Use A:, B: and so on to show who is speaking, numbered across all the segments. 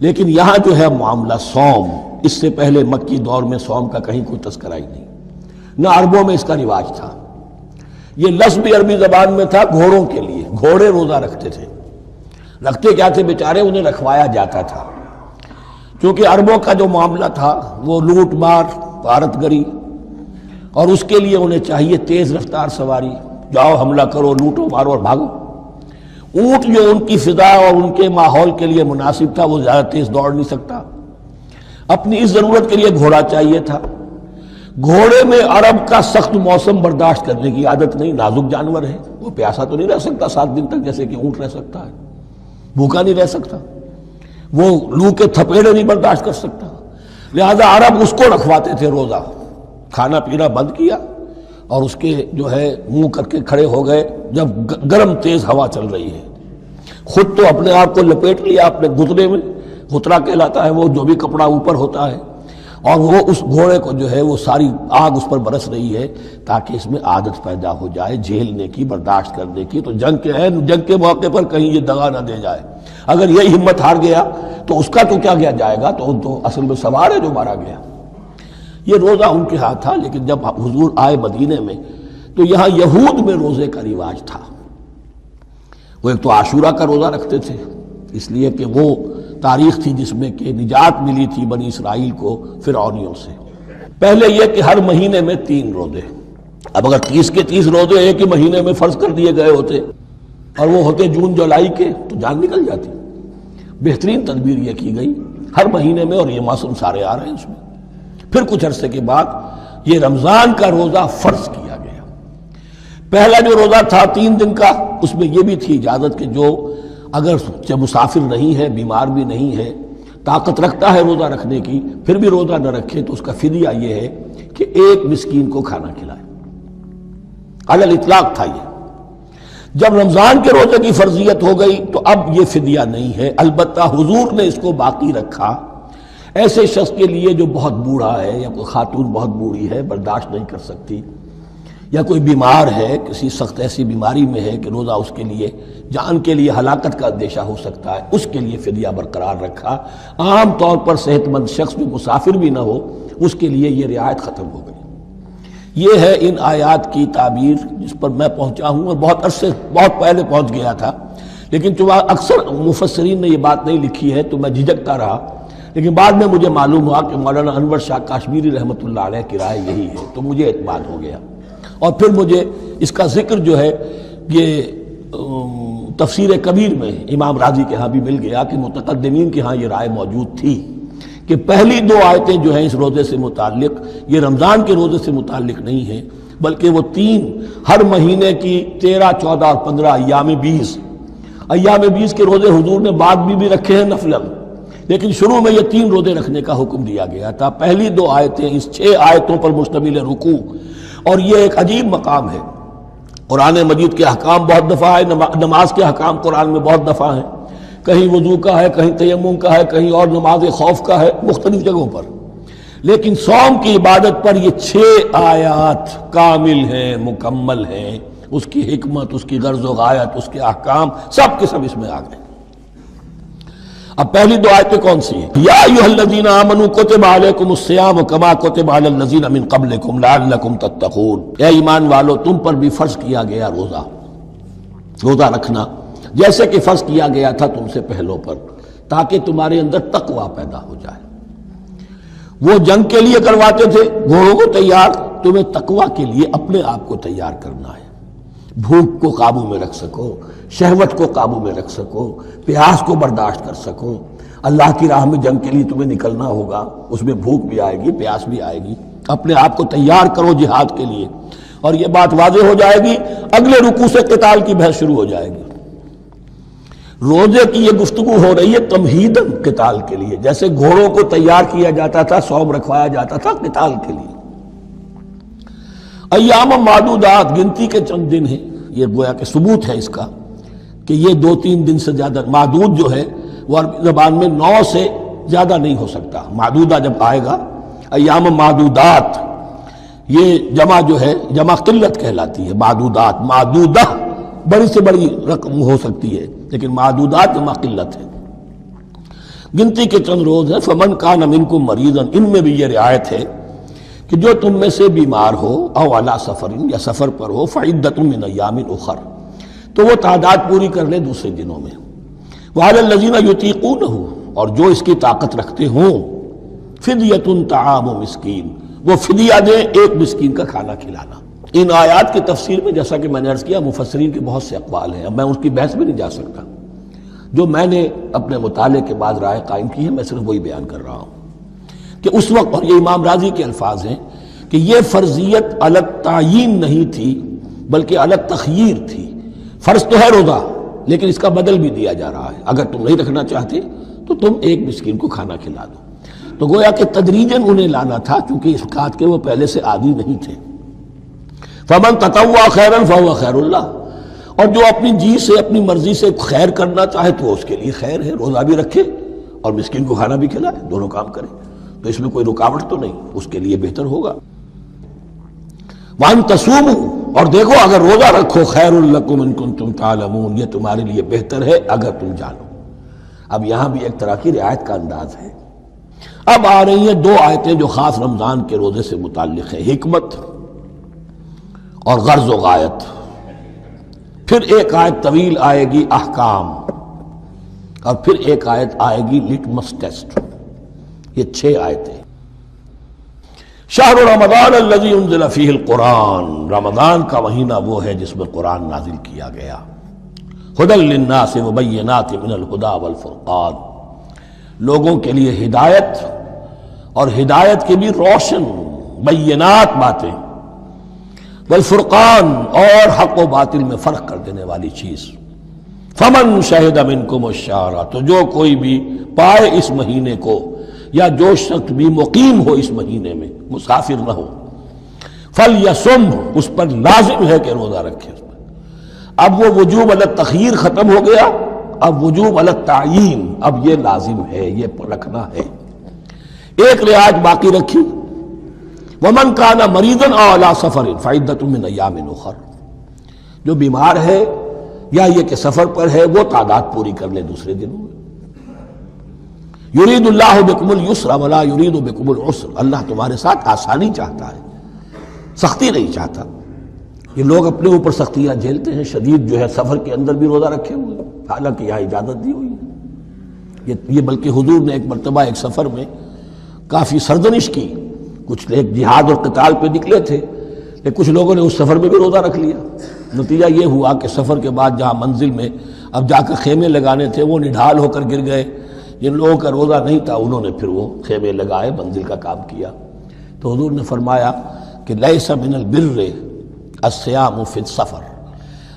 A: لیکن یہاں جو ہے معاملہ صوم، اس سے پہلے مکی دور میں صوم کا کہیں کوئی تذکرہ ہی نہیں، نہ عربوں میں اس کا رواج تھا۔ یہ لفظ بھی عربی زبان میں تھا گھوڑوں کے لیے، گھوڑے روزہ رکھتے تھے۔ رکھتے کیا تھے بیچارے؟ انہیں رکھوایا جاتا تھا، کیونکہ عربوں کا جو معاملہ تھا وہ لوٹ مار، غارت گری، اور اس کے لیے انہیں چاہیے تیز رفتار سواری، جاؤ حملہ کرو، لوٹو مارو اور بھاگو۔ اونٹ جو ان کی فضا اور ان کے ماحول کے لیے مناسب تھا وہ زیادہ تیز دوڑ نہیں سکتا، اپنی اس ضرورت کے لیے گھوڑا چاہیے تھا۔ گھوڑے میں عرب کا سخت موسم برداشت کرنے کی عادت نہیں، نازک جانور ہے، وہ پیاسا تو نہیں رہ سکتا 7 دن تک جیسے کہ اونٹ رہ سکتا ہے، بھوکا نہیں رہ سکتا، وہ لو کے تھپیڑے نہیں برداشت کر سکتا، لہذا عرب اس کو رکھواتے تھے روزہ۔ کھانا پینا بند کیا اور اس کے جو ہے منہ کر کے کھڑے ہو گئے جب گرم تیز ہوا چل رہی ہے، خود تو اپنے آپ کو لپیٹ لیا اپنے گھتنے میں، غترہ کہلاتا ہے وہ جو بھی کپڑا اوپر ہوتا ہے، اور وہ اس گھوڑے کو جو ہے وہ ساری آگ اس پر برس رہی ہے تاکہ اس میں عادت پیدا ہو جائے جھیلنے کی، برداشت کرنے کی۔ تو جنگ کے موقع پر کہیں یہ دغا نہ دے جائے، اگر یہی ہمت ہار گیا تو اس کا تو کیا گیا جائے گا، تو اصل میں سوار ہے جو مارا گیا۔ یہ روزہ ان کے ہاتھ تھا، لیکن جب حضور آئے مدینے میں تو یہاں یہود میں روزے کا رواج تھا۔ وہ ایک تو عاشورہ کا روزہ رکھتے تھے، اس لیے کہ وہ تاریخ تھی جس میں کہ نجات ملی تھی بنی اسرائیل کو فرعونیوں سے۔ پہلے یہ کہ ہر مہینے میں 3 روزے، اب اگر 30 کے 30 روزے ایک ہی مہینے میں فرض کر دیے گئے ہوتے اور وہ ہوتے جون جولائی کے تو جان نکل جاتی۔ بہترین تدبیر یہ کی گئی ہر مہینے میں، اور یہ موسم سارے آ رہے ہیں اس میں۔ پھر کچھ عرصے کے بعد یہ رمضان کا روزہ فرض کیا گیا۔ پہلا جو روزہ تھا 3 دن کا، اس میں یہ بھی تھی اجازت کہ جو اگر مسافر نہیں ہے، بیمار بھی نہیں ہے، طاقت رکھتا ہے روزہ رکھنے کی، پھر بھی روزہ نہ رکھے تو اس کا فدیہ یہ ہے کہ 1 مسکین کو کھانا کھلائے۔ علی الاطلاق تھا یہ۔ جب رمضان کے روزے کی فرضیت ہو گئی تو اب یہ فدیہ نہیں ہے، البتہ حضور نے اس کو باقی رکھا ایسے شخص کے لیے جو بہت بوڑھا ہے، یا کوئی خاتون بہت بوڑھی ہے برداشت نہیں کر سکتی، یا کوئی بیمار ہے، کسی سخت ایسی بیماری میں ہے کہ روزہ اس کے لیے جان کے لیے ہلاکت کا اندیشہ ہو سکتا ہے، اس کے لیے فدیہ برقرار رکھا۔ عام طور پر صحت مند شخص جو مسافر بھی نہ ہو اس کے لیے یہ رعایت ختم ہو گئی۔ یہ ہے ان آیات کی تعبیر جس پر میں پہنچا ہوں، اور بہت پہلے پہنچ گیا تھا، لیکن چونکہ اکثر مفسرین نے یہ بات نہیں لکھی ہے تو میں جھجکتا رہا، لیکن بعد میں مجھے معلوم ہوا کہ مولانا انور شاہ کاشمیری رحمۃ اللہ علیہ کی رائے یہی ہے، تو مجھے اعتماد ہو گیا۔ اور پھر مجھے اس کا ذکر جو ہے یہ تفسیر کبیر میں امام راضی کے ہاں بھی مل گیا کہ متقدمین کے ہاں یہ رائے موجود تھی کہ پہلی 2 آیتیں جو ہیں اس روزے سے متعلق یہ رمضان کے روزے سے متعلق نہیں ہیں، بلکہ وہ 3 ہر مہینے کی 13، 14 اور 15 ایام 20 کے روزے حضور نے بعد بھی رکھے ہیں نفلاً، لیکن شروع میں یہ 3 روزے رکھنے کا حکم دیا گیا تھا۔ پہلی 2 آیتیں اس 6 آیتوں پر مشتمل رکوع، اور یہ ایک عجیب مقام ہے۔ قرآن مجید کے احکام بہت دفعہ ہے، نماز کے احکام قرآن میں بہت دفعہ ہیں، کہیں وضو کا ہے، کہیں تیمم کا ہے، کہیں اور نماز خوف کا ہے، مختلف جگہوں پر، لیکن صوم کی عبادت پر یہ 6 آیات کامل ہیں، مکمل ہیں، اس کی حکمت، اس کی غرض و غایت، اس کے احکام سب کے سب اس میں آ گئے۔ اب پہلی 2 آیتیں کون سی ہیں؟ یا ایھا الذین آمنوا کتب علیکم الصیام کما کتب علی الذین من قبلکم لعلکم تتقون، اے ایمان والو تم پر بھی فرض کیا گیا روزہ رکھنا جیسے کہ فرض کیا گیا تھا تم سے پہلوں پر، تاکہ تمہارے اندر تقوی پیدا ہو جائے۔ وہ جنگ کے لیے کرواتے تھے گھوڑوں کو تیار، تمہیں تقوی کے لیے اپنے آپ کو تیار کرنا ہے، بھوک کو قابو میں رکھ سکو، شہوت کو قابو میں رکھ سکو، پیاس کو برداشت کر سکو۔ اللہ کی راہ میں جنگ کے لیے تمہیں نکلنا ہوگا، اس میں بھوک بھی آئے گی، پیاس بھی آئے گی، اپنے آپ کو تیار کرو جہاد کے لیے۔ اور یہ بات واضح ہو جائے گی، اگلے رکوع سے قتال کی بحث شروع ہو جائے گی۔ روزے کی یہ گفتگو ہو رہی ہے تمہیداً قتال کے لیے، جیسے گھوڑوں کو تیار کیا جاتا تھا، صوم رکھوایا جاتا تھا قتال کے لیے۔ ایام معدودات، گنتی کے چند دن ہیں، یہ گویا کہ ثبوت ہے اس کا کہ یہ 2-3 دن سے زیادہ، معدود جو ہے وہ عربی زبان میں 9 سے زیادہ نہیں ہو سکتا۔ معدودہ جب آئے گا، ایام معدودات، یہ جمع جو ہے جمع قلت کہلاتی ہے۔ معدودات، معدودہ بڑی سے بڑی رقم ہو سکتی ہے، لیکن معدودات جمع قلت ہے۔ گنتی کے چند روز ہیں. فمن کان منکم مریضا، ان میں بھی یہ رعایت ہے کہ جو تم میں سے بیمار ہو او علی سفر، یا سفر پر ہو، فعدۃ من ایام اخر، تو وہ تعداد پوری کر لے دوسرے دنوں میں. وعلی الذین یطیقونہ، اور جو اس کی طاقت رکھتے ہوں، فدیۃ طعام مسکین، وہ فدیہ دیں ایک مسکین کا کھانا کھلانا. ان آیات کی تفسیر میں جیسا کہ میں نے عرض کیا مفسرین کے بہت سے اقوال ہیں، اب میں اس کی بحث میں نہیں جا سکتا. جو میں نے اپنے مطالعے کے بعد رائے قائم کی ہے میں صرف وہی بیان کر رہا ہوں کہ اس وقت، اور یہ امام راضی کے الفاظ ہیں، کہ یہ فرضیت الگ تعیین نہیں تھی بلکہ الگ تخییر تھی. فرض تو ہے روزہ، لیکن اس کا بدل بھی دیا جا رہا ہے. اگر تم نہیں رکھنا چاہتے تو تم ایک مسکین کو کھانا کھلا دو. تو گویا کہ تدریجاً انہیں لانا تھا، چونکہ اس بات کے وہ پہلے سے عادی نہیں تھے. فمن تطوع خیرا فهو خیر اللہ، اور جو اپنی جی سے اپنی مرضی سے خیر کرنا چاہے تو اس کے لیے خیر ہے. روزہ بھی رکھے اور مسکین کو کھانا بھی کھلائے، دونوں کام کرے تو اس میں کوئی رکاوٹ تو نہیں، اس کے لیے بہتر ہوگا. وان تصوموا، اور دیکھو اگر روزہ رکھو، خیر لکم ان کنتم تعلمون، یہ تمہارے لیے بہتر ہے اگر تم جانو. اب یہاں بھی ایک طرح کی رعایت کا انداز ہے. اب آ رہی ہیں دو آیتیں جو خاص رمضان کے روزے سے متعلق ہیں، حکمت اور غرض و غایت. پھر ایک آیت طویل آئے گی احکام، اور پھر ایک آیت آئے گی لٹمس ٹیسٹ. یہ 6 آیتیں. شہر رمضان الذی انزل فیہ القرآن، رمضان کا مہینہ وہ ہے جس میں قرآن نازل کیا گیا. ھدی للناس وبینات من الھدی والفرقان، لوگوں کے لیے ہدایت، اور ہدایت کی بھی روشن بینات باتیں، والفرقان، اور حق و باطل میں فرق کر دینے والی چیز. فمن شہد منکم الشہر، تو جو کوئی بھی پائے اس مہینے کو، یا جو شخص بھی مقیم ہو اس مہینے میں، مسافر نہ ہو، فلیصم، اس پر لازم ہے کہ روزہ رکھے. اب وہ وجوب علی التخییر ختم ہو گیا، اب وجوب علی التعیین، اب یہ لازم ہے، یہ رکھنا ہے. ایک رعایت باقی رکھی، ومن کان مریضا او علی سفر فعدۃ من ایام اخر، جو بیمار ہے یا یہ کہ سفر پر ہے وہ تعداد پوری کر لے دوسرے دنوں میں. یرید اللہ بکم الیسر ولا یرید بکم العسر، اللہ تمہارے ساتھ آسانی چاہتا ہے، سختی نہیں چاہتا. یہ لوگ اپنے اوپر سختیاں جھیلتے ہیں. شدید جو ہے سفر کے اندر بھی روزہ رکھے ہوئے، حالانکہ یہاں اجازت دی ہوئی ہے. یہ بلکہ حضور نے ایک مرتبہ ایک سفر میں کافی سرزنش کی. کچھ ایک جہاد اور قتال پہ نکلے تھے، لیکن کچھ لوگوں نے اس سفر میں بھی روزہ رکھ لیا. نتیجہ یہ ہوا کہ سفر کے بعد جہاں منزل میں اب جا کر خیمے لگانے تھے وہ نڈھال ہو کر گر گئے. جن لوگوں کا روزہ نہیں تھا انہوں نے پھر وہ خیمے لگائے، منزل کا کام کیا. تو حضور نے فرمایا کہ لیس من البر الصیام فی السفر،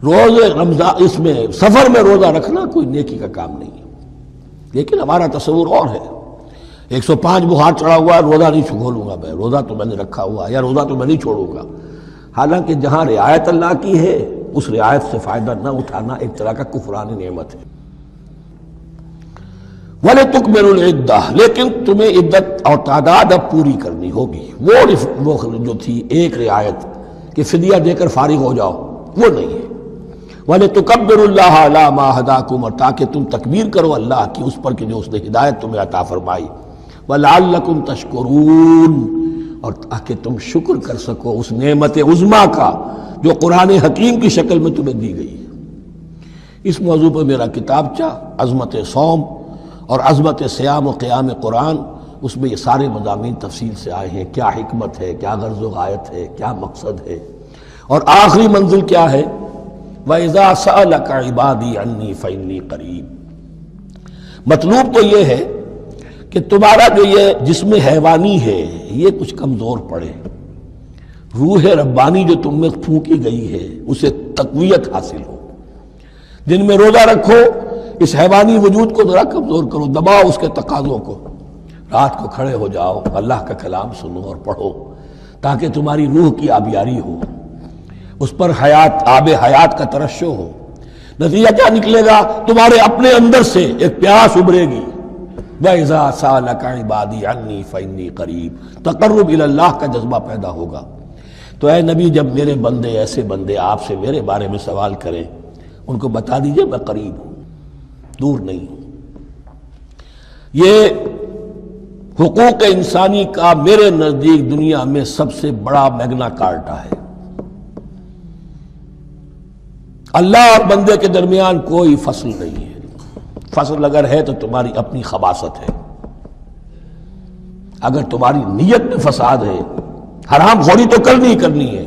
A: روزے رمضان اس میں سفر میں روزہ رکھنا کوئی نیکی کا کام نہیں ہے. لیکن ہمارا تصور اور ہے، 105 بخار چڑھا ہوا ہے، روزہ نہیں کھولوں گا میں، روزہ تو میں نے رکھا ہوا ہے، یا روزہ تو میں نہیں چھوڑوں گا. حالانکہ جہاں رعایت اللہ کی ہے اس رعایت سے فائدہ نہ اٹھانا ایک طرح کا کفران نعمت ہے. وَلِتُكْمِلُوا الْعِدَّةَ، لیکن تمہیں عدت اور تعداد اب پوری کرنی ہوگی. وہ جو تھی ایک رعایت کہ فدیہ دے کر فارغ ہو جاؤ، وہ نہیں ہے. وَلِتُكَبِّرُوا اللَّهَ عَلَىٰ مَا هَدَاكُمْ، اور تاکہ تم تکبیر کرو اللہ کی اس پر کہ جو اس نے ہدایت تمہیں عطا فرمائی. وَلَعَلَّكُمْ تَشْكُرُونَ، اور تاکہ تم شکر کر سکو اس نعمت عظمیٰ کا جو قرآن حکیم کی شکل میں تمہیں دی گئی ہے. اس موضوع پر میرا کتابچہ عظمت صوم اور عظمت صیام و قیام قرآن، اس میں یہ سارے مضامین تفصیل سے آئے ہیں. کیا حکمت ہے، کیا غرض و غایت ہے، کیا مقصد ہے، اور آخری منزل کیا ہے. وَإِذَا سَأَلَكَ عِبَادِي عَنِّي فَإِنِّي قَرِيبٌ. مطلوب تو یہ ہے کہ تمہارا جو یہ جسم حیوانی ہے یہ کچھ کمزور پڑے، روح ربانی جو تم میں پھونکی گئی ہے اسے تقویت حاصل ہو. دن میں روزہ رکھو، اس حیوانی وجود کو ذرا کمزور کرو، دباؤ اس کے تقاضوں کو. رات کو کھڑے ہو جاؤ، اللہ کا کلام سنو اور پڑھو تاکہ تمہاری روح کی آبیاری ہو، اس پر حیات، آب حیات کا ترشح ہو. نتیجہ کیا نکلے گا؟ تمہارے اپنے اندر سے ایک پیاس ابھرے گی. وَإِذَا سَأَلَكَ عِبَادِي عَنِّي فَإِنِّي قَرِيبٌ، تقرب الی اللہ کا جذبہ پیدا ہوگا. تو اے نبی، جب میرے بندے، ایسے بندے آپ سے میرے بارے میں سوال کریں، ان کو بتا دیجئے میں قریب ہوں، دور نہیں ہوں. یہ حقوق انسانی کا میرے نزدیک دنیا میں سب سے بڑا میگنا کارٹا ہے۔ اللہ اور بندے کے درمیان کوئی فصل نہیں ہے، فصل اگر ہے تو تمہاری اپنی خباثت ہے، اگر تمہاری نیت میں فساد ہے، حرام خوری تو کرنی ہی کرنی ہے،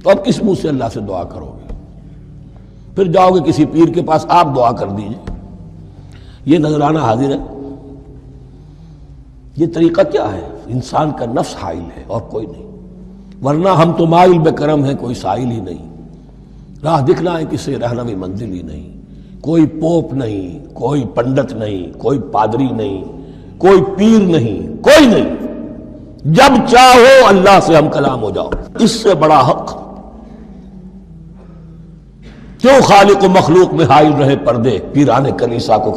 A: تو اب کس منہ سے اللہ سے دعا کرو گے؟ پھر جاؤ گے کسی پیر کے پاس، آپ دعا کر دیجئے، یہ نذرانہ حاضر ہے؟ یہ طریقہ کیا ہے؟ انسان کا نفس حائل ہے اور کوئی نہیں، ورنہ ہم تو مائل بے کرم ہیں، کوئی سائل ہی نہیں، راہ دکھنا ہے کسی رہنمی منزل ہی نہیں، کوئی پوپ نہیں، کوئی پنڈت نہیں، کوئی پادری نہیں، کوئی پیر نہیں، کوئی نہیں، جب چاہو اللہ سے ہم کلام ہو جاؤ۔ اس سے بڑا حق کیوں خالق و مخلوق میں حائل رہے پردے پیران کلیسا کو